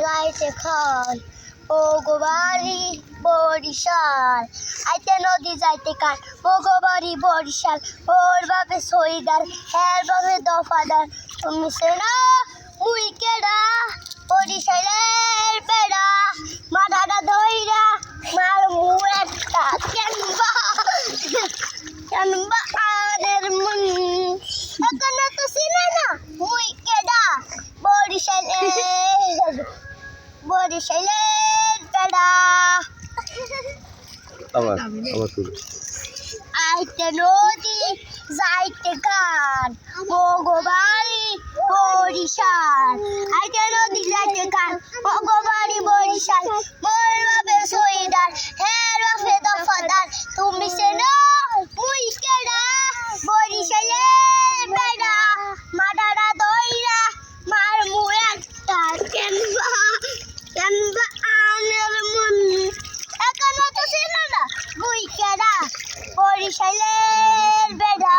যাইতে খান ও গো বাড়ি বরিশাল আইতে নদী যাইতে কান ও গো বাড়ি বরিশাল ওর বাপে সইদার এর বাপে দফাদার তুমি সেনা মুই কেডা বরিশালের পেড়া মাথাটা ধইরা মার মুখ একটা কেনবা আনের মন এখন তো চিনে না মুই কেডা বরিশালের পেড়া আবার তুল আইতে নদী যাইতে কান ও গো বাড়ি বরিশাল আইতে নদী যাইতে কান ও গো বাড়ি বরিশাল মোর বাপে সইদার হের বাপে দফাদার তুমি চেনো মুই কেডা বরিশালের পেড়া মাদারা দইরা মার মুখ একটা কেনবা আনের মন এখন তো চেনো না মুই কেডা বরিশালের বেড়া